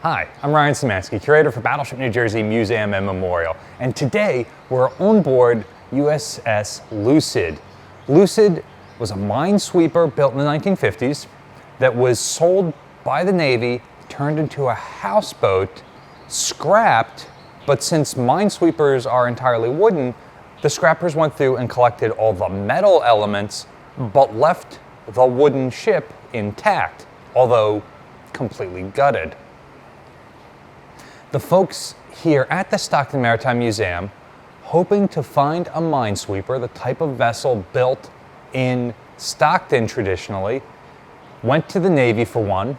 Hi, I'm Ryan Szymanski, curator for Battleship New Jersey Museum and Memorial, and today we're on board USS Lucid. Lucid was a minesweeper built in the 1950s that was sold by the Navy, turned into a houseboat, scrapped, but since minesweepers are entirely wooden, the scrappers went through and collected all the metal elements, but left the wooden ship intact, although completely gutted. The folks here at the Stockton Maritime Museum, hoping to find a minesweeper, the type of vessel built in Stockton traditionally, went to the Navy for one.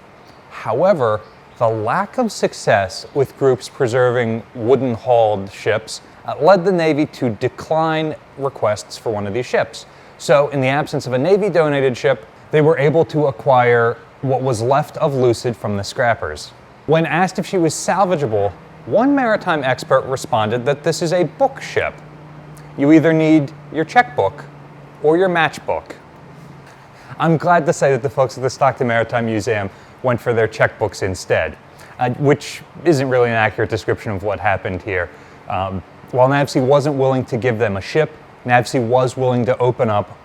However, the lack of success with groups preserving wooden-hulled ships led the Navy to decline requests for one of these ships. So, in the absence of a Navy-donated ship, they were able to acquire what was left of Lucid from the scrappers. When asked if she was salvageable, one maritime expert responded that this is a book ship. You either need your checkbook or your matchbook. I'm glad to say that the folks at the Stockton Maritime Museum went for their checkbooks instead, which isn't really an accurate description of what happened here. While NAVSEA wasn't willing to give them a ship, NAVSEA was willing to open up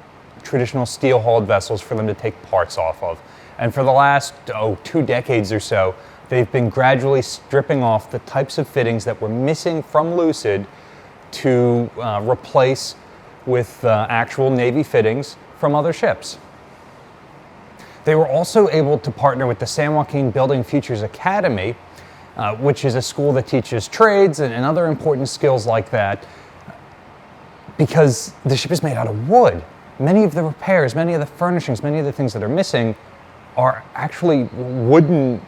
traditional steel-hulled vessels for them to take parts off of. And for the last, 2 decades or so, they've been gradually stripping off the types of fittings that were missing from Lucid to replace with actual Navy fittings from other ships. They were also able to partner with the San Joaquin Building Futures Academy, which is a school that teaches trades and other important skills like that, because the ship is made out of wood. Many of the repairs, many of the furnishings, many of the things that are missing are actually wooden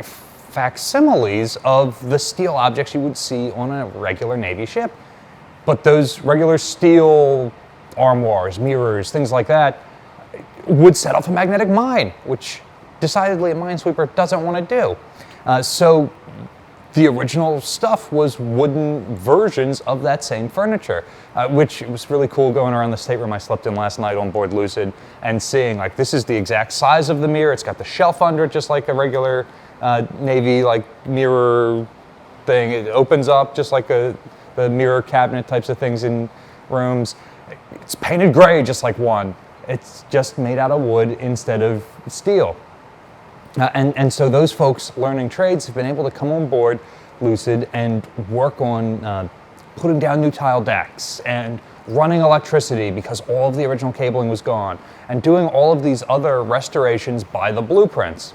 facsimiles of the steel objects you would see on a regular Navy ship. But those regular steel armoires, mirrors, things like that would set off a magnetic mine, which decidedly a minesweeper doesn't want to do. So the original stuff was wooden versions of that same furniture, which was really cool going around the stateroom I slept in last night on board Lucid and seeing, like, this is the exact size of the mirror. It's got the shelf under it, just like a regular Navy mirror thing. It opens up just like the mirror cabinet types of things in rooms. It's painted gray just like one. It's just made out of wood instead of steel. And so those folks learning trades have been able to come on board Lucid and work on putting down new tile decks and running electricity because all of the original cabling was gone, and doing all of these other restorations by the blueprints.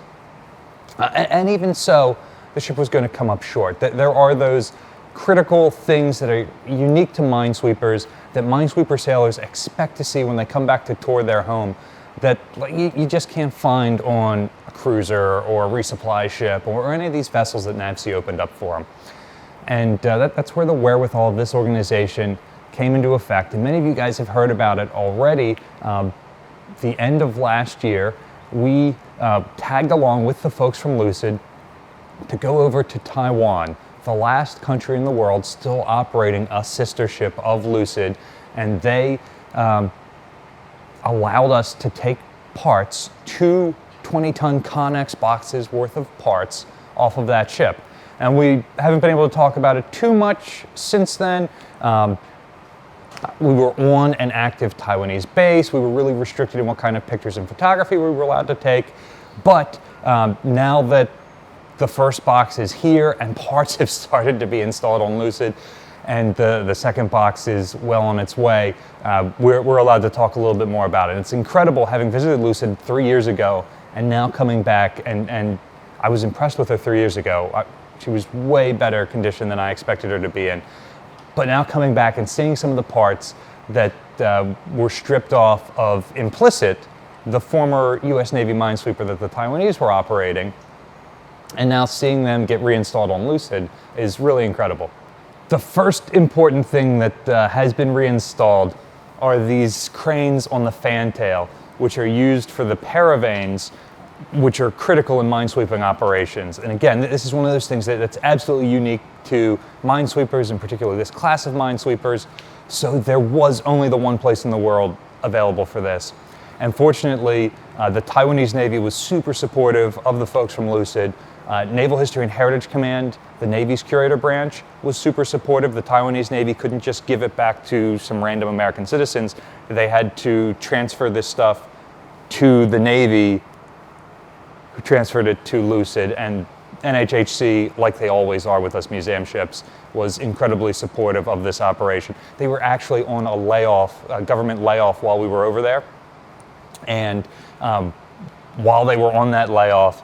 And even so, the ship was going to come up short. There are those critical things that are unique to minesweepers that minesweeper sailors expect to see when they come back to tour their home, that you just can't find on a cruiser or a resupply ship or any of these vessels that NAVSEA opened up for them. And that's where the wherewithal of this organization came into effect. And many of you guys have heard about it already. The end of last year, we tagged along with the folks from Lucid to go over to Taiwan, the last country in the world still operating a sister ship of Lucid, and they allowed us to take parts, 2 20-ton Connex boxes worth of parts off of that ship. And we haven't been able to talk about it too much since then. We were on an active Taiwanese base. We were really restricted in what kind of pictures and photography we were allowed to take. But now that the first box is here and parts have started to be installed on Lucid, and the second box is well on its way, we're allowed to talk a little bit more about it. It's incredible having visited Lucid 3 years ago and now coming back, and I was impressed with her 3 years ago. She was way better condition than I expected her to be in. But now coming back and seeing some of the parts that were stripped off of Implicit, the former US Navy minesweeper that the Taiwanese were operating, and now seeing them get reinstalled on Lucid is really incredible. The first important thing that has been reinstalled are these cranes on the fantail, which are used for the paravanes, which are critical in minesweeping operations. And again, this is one of those things that's absolutely unique to minesweepers, and particularly this class of minesweepers. So there was only the one place in the world available for this. And fortunately, the Taiwanese Navy was super supportive of the folks from Lucid. Naval History and Heritage Command, the Navy's curator branch, was super supportive. The Taiwanese Navy couldn't just give it back to some random American citizens. They had to transfer this stuff to the Navy, who transferred it to Lucid, and NHHC, like they always are with us museum ships, was incredibly supportive of this operation. They were actually on a layoff, a government layoff, while we were over there. And while they were on that layoff,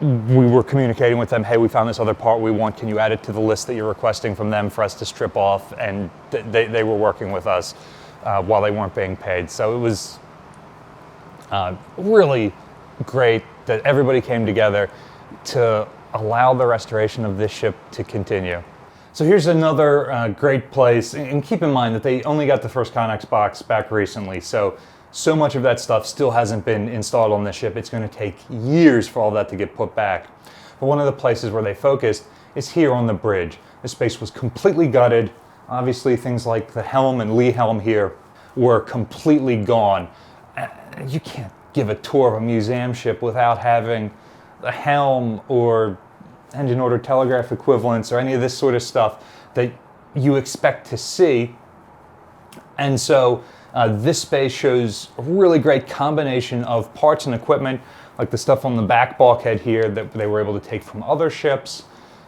we were communicating with them, hey, we found this other part we want, can you add it to the list that you're requesting from them for us to strip off? And they were working with us while they weren't being paid. So it was really great that everybody came together to allow the restoration of this ship to continue. So here's another great place, and keep in mind that they only got the first Connex box back recently, so much of that stuff still hasn't been installed on the ship. It's going to take years for all that to get put back. But one of the places where they focused is here on the bridge. The space was completely gutted. Obviously things like the helm and lee helm here were completely gone. You can't give a tour of a museum ship without having a helm or engine order telegraph equivalents or any of this sort of stuff that you expect to see. And so this space shows a really great combination of parts and equipment, like the stuff on the back bulkhead here that they were able to take from other ships,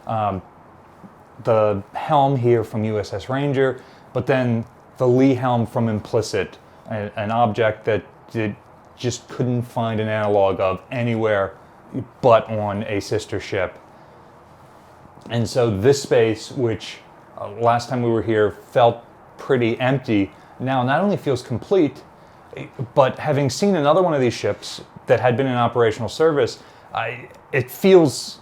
the helm here from USS Ranger, but then the lee helm from Implicit, an object that just couldn't find an analog of anywhere but on a sister ship. And so this space, which last time we were here felt pretty empty, now not only feels complete, but having seen another one of these ships that had been in operational service, it feels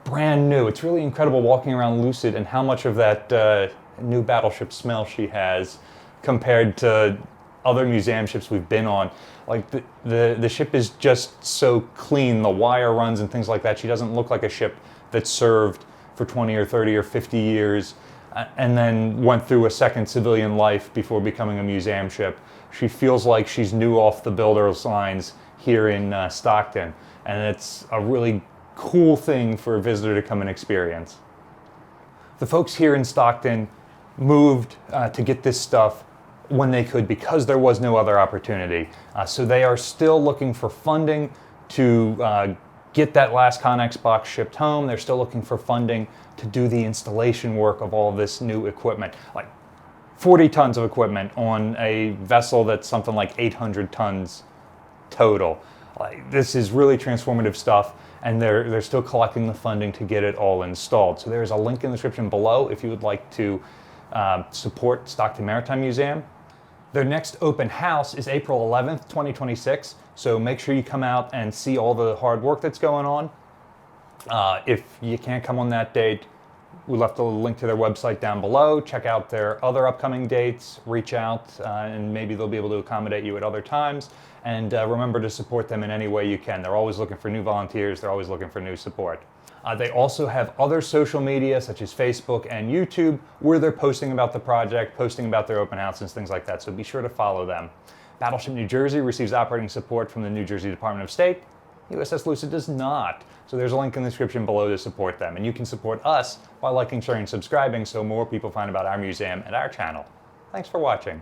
brand new. It's really incredible walking around Lucid and how much of that new battleship smell she has compared to other museum ships we've been on. Like the ship is just so clean, the wire runs and things like that. She doesn't look like a ship that served for 20 or 30 or 50 years and then went through a second civilian life before becoming a museum ship. She feels like she's new off the builder's lines here in Stockton, and it's a really cool thing for a visitor to come and experience. The folks here in Stockton moved to get this stuff when they could because there was no other opportunity. So they are still looking for funding to get that last Connex box shipped home. They're still looking for funding to do the installation work of all this new equipment. Like 40 tons of equipment on a vessel that's something like 800 tons total. Like, this is really transformative stuff, and they're still collecting the funding to get it all installed. So there's a link in the description below if you would like to support Stockton Maritime Museum. Their next open house is April 11th, 2026, so make sure you come out and see all the hard work that's going on. If you can't come on that date, we left a link to their website down below. Check out their other upcoming dates, reach out, and maybe they'll be able to accommodate you at other times. And remember to support them in any way you can. They're always looking for new volunteers. They're always looking for new support. They also have other social media such as Facebook and YouTube where they're posting about the project, posting about their open houses, things like that, so be sure to follow them. Battleship New Jersey receives operating support from the New Jersey Department of State. USS Lucid does not, so there's a link in the description below to support them, and you can support us by liking, sharing, and subscribing so more people find about our museum and our channel. Thanks for watching.